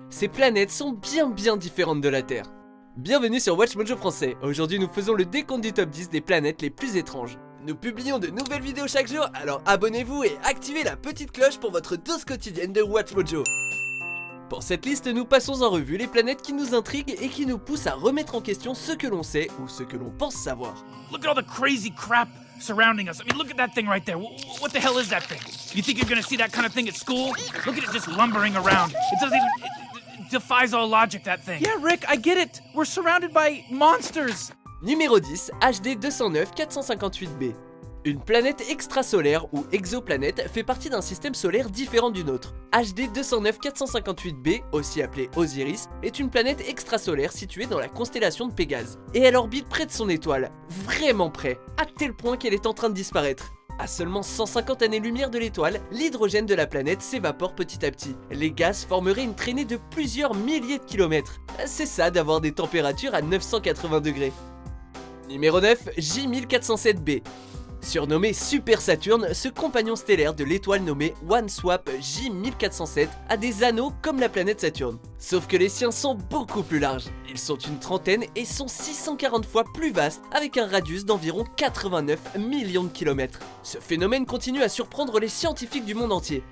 ces planètes sont bien différentes de la Terre. Bienvenue sur WatchMojo français, aujourd'hui nous faisons le décompte du top 10 des planètes les plus étranges. Nous publions de nouvelles vidéos chaque jour, alors abonnez-vous et activez la petite cloche pour votre dose quotidienne de WatchMojo. Pour cette liste, nous passons en revue les planètes qui nous intriguent et qui nous poussent à remettre en question ce que l'on sait ou ce que l'on pense savoir. Look at all the crazy crap surrounding us. I mean, look at that thing right there. What the hell is that thing? You think you're gonna see that kind of thing at school? Look at it just lumbering around. It doesn't even... It defies all logic, that thing. Yeah, Rick, I get it. We're surrounded by monsters. Numéro 10, HD 209 458b. Une planète extrasolaire ou exoplanète fait partie d'un système solaire différent du nôtre. HD 209 458b, aussi appelée Osiris, est une planète extrasolaire située dans la constellation de Pégase. Et elle orbite près de son étoile, vraiment près, à tel point qu'elle est en train de disparaître. À seulement 150 années-lumière de l'étoile, l'hydrogène de la planète s'évapore petit à petit. Les gaz formeraient une traînée de plusieurs milliers de kilomètres. C'est ça d'avoir des températures à 980 degrés. Numéro 9, J1407b. Surnommé Super Saturne, ce compagnon stellaire de l'étoile nommée OneSwap J1407 a des anneaux comme la planète Saturne. Sauf que les siens sont beaucoup plus larges. Ils sont une trentaine et sont 640 fois plus vastes avec un radius d'environ 89 millions de kilomètres. Ce phénomène continue à surprendre les scientifiques du monde entier.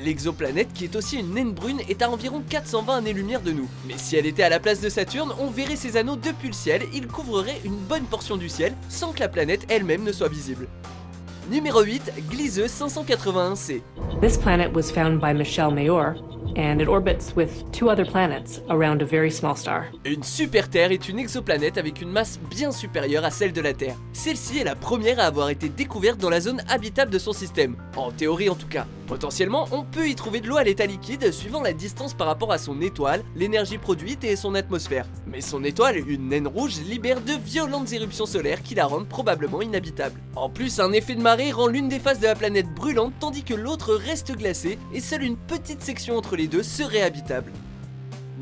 L'exoplanète, qui est aussi une naine brune, est à environ 420 années-lumière de nous. Mais si elle était à la place de Saturne, on verrait ses anneaux depuis le ciel, ils couvriraient une bonne portion du ciel, sans que la planète elle-même ne soit visible. Numéro 8, Gliese 581c. This planet was found by Michel Mayor, and it orbits with two other planets around a very small star. Une super Terre est une exoplanète avec une masse bien supérieure à celle de la Terre. Celle-ci est la première à avoir été découverte dans la zone habitable de son système, en théorie en tout cas. Potentiellement, on peut y trouver de l'eau à l'état liquide suivant la distance par rapport à son étoile, l'énergie produite et son atmosphère. Mais son étoile, une naine rouge, libère de violentes éruptions solaires qui la rendent probablement inhabitable. En plus, un effet de marée rend l'une des faces de la planète brûlante tandis que l'autre reste glacée et seule une petite section entre les deux serait habitable.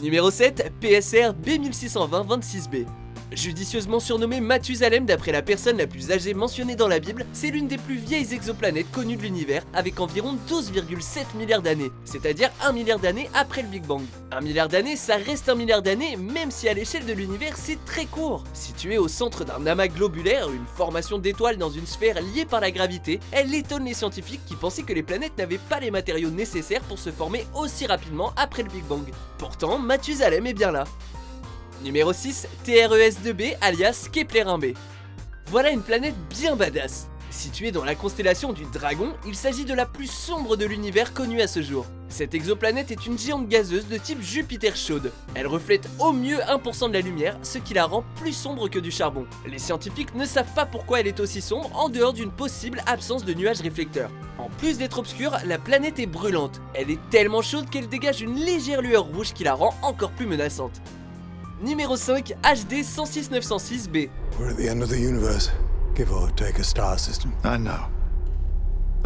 Numéro 7, PSR B1620-26b. Judicieusement surnommée Mathusalem d'après la personne la plus âgée mentionnée dans la Bible, c'est l'une des plus vieilles exoplanètes connues de l'univers avec environ 12,7 milliards d'années, c'est-à-dire 1 milliard d'années après le Big Bang. 1 milliard d'années, ça reste 1 milliard d'années même si à l'échelle de l'univers c'est très court. Située au centre d'un amas globulaire, une formation d'étoiles dans une sphère liée par la gravité, elle étonne les scientifiques qui pensaient que les planètes n'avaient pas les matériaux nécessaires pour se former aussi rapidement après le Big Bang. Pourtant, Mathusalem est bien là. Numéro 6, TRES-2b alias Kepler 1b. Voilà une planète bien badass. Située dans la constellation du Dragon, il s'agit de la plus sombre de l'univers connue à ce jour. Cette exoplanète est une géante gazeuse de type Jupiter chaude. Elle reflète au mieux 1% de la lumière, ce qui la rend plus sombre que du charbon. Les scientifiques ne savent pas pourquoi elle est aussi sombre en dehors d'une possible absence de nuages réflecteurs. En plus d'être obscure, la planète est brûlante. Elle est tellement chaude qu'elle dégage une légère lueur rouge qui la rend encore plus menaçante. Numéro 5, HD 106906b. We're at the end of the universe, give or take a star system. I know.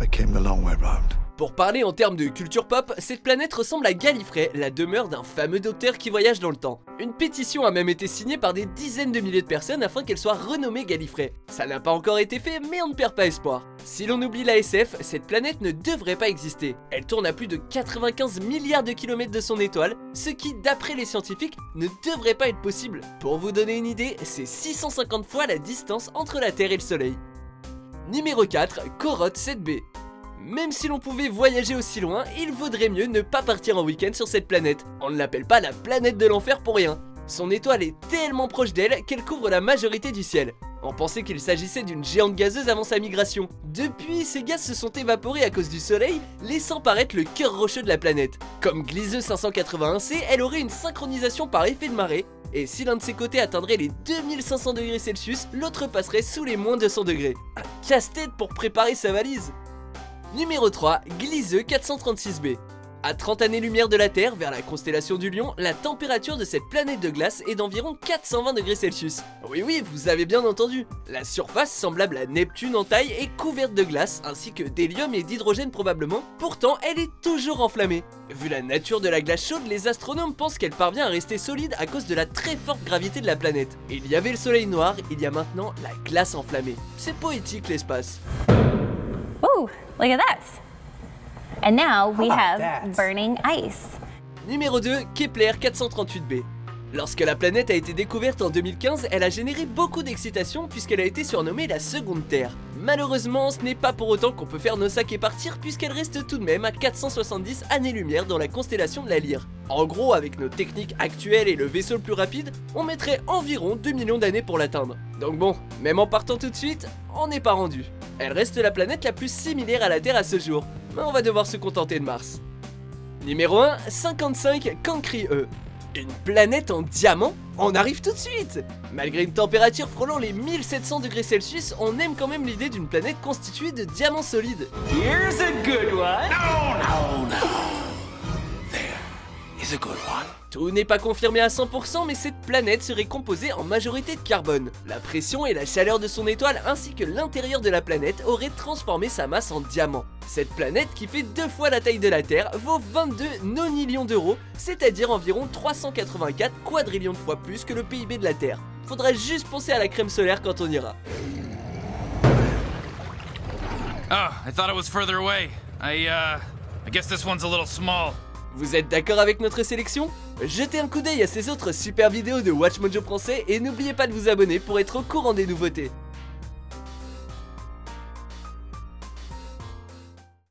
I came the long way round. Pour parler en termes de culture pop, cette planète ressemble à Gallifrey, la demeure d'un fameux docteur qui voyage dans le temps. Une pétition a même été signée par des dizaines de milliers de personnes afin qu'elle soit renommée Gallifrey. Ça n'a pas encore été fait, mais on ne perd pas espoir. Si l'on oublie la SF, cette planète ne devrait pas exister. Elle tourne à plus de 95 milliards de kilomètres de son étoile, ce qui, d'après les scientifiques, ne devrait pas être possible. Pour vous donner une idée, c'est 650 fois la distance entre la Terre et le Soleil. Numéro 4, Corotte 7b. Même si l'on pouvait voyager aussi loin, il vaudrait mieux ne pas partir en week-end sur cette planète. On ne l'appelle pas la planète de l'enfer pour rien. Son étoile est tellement proche d'elle qu'elle couvre la majorité du ciel. On pensait qu'il s'agissait d'une géante gazeuse avant sa migration. Depuis, ces gaz se sont évaporés à cause du soleil, laissant paraître le cœur rocheux de la planète. Comme Gliese 581c, elle aurait une synchronisation par effet de marée, et si l'un de ses côtés atteindrait les 2500 degrés Celsius, l'autre passerait sous les moins 200 degrés. Un casse-tête pour préparer sa valise. Numéro 3, Gliese 436b. À 30 années-lumière de la Terre, vers la constellation du Lion, la température de cette planète de glace est d'environ 420 degrés Celsius. Oui, vous avez bien entendu. La surface, semblable à Neptune en taille, est couverte de glace, ainsi que d'hélium et d'hydrogène probablement. Pourtant, elle est toujours enflammée. Vu la nature de la glace chaude, les astronomes pensent qu'elle parvient à rester solide à cause de la très forte gravité de la planète. Il y avait le soleil noir, il y a maintenant la glace enflammée. C'est poétique l'espace. Oh, look at that. And now we have burning ice. Numéro 2, Kepler 438b. Lorsque la planète a été découverte en 2015, elle a généré beaucoup d'excitation puisqu'elle a été surnommée la seconde Terre. Malheureusement, ce n'est pas pour autant qu'on peut faire nos sacs et partir puisqu'elle reste tout de même à 470 années-lumière dans la constellation de la Lyre. En gros, avec nos techniques actuelles et le vaisseau le plus rapide, on mettrait environ 2 millions d'années pour l'atteindre. Donc bon, même en partant tout de suite, on n'est pas rendu. Elle reste la planète la plus similaire à la Terre à ce jour, mais on va devoir se contenter de Mars. Numéro 1, 55 Cancri E. Une planète en diamant? On arrive tout de suite! Malgré une température frôlant les 1700 degrés Celsius, on aime quand même l'idée d'une planète constituée de diamants solides. Here's a good one. No. There is a good one. Tout n'est pas confirmé à 100%, mais cette planète serait composée en majorité de carbone. La pression et la chaleur de son étoile ainsi que l'intérieur de la planète auraient transformé sa masse en diamant. Cette planète, qui fait 2 fois la taille de la Terre, vaut 22 nonillions d'euros, c'est-à-dire environ 384 quadrillions de fois plus que le PIB de la Terre. Faudra juste penser à la crème solaire quand on ira. Oh, I thought it was further away. I guess this one's a little small. Vous êtes d'accord avec notre sélection? Jetez un coup d'œil à ces autres super vidéos de WatchMojo français et n'oubliez pas de vous abonner pour être au courant des nouveautés.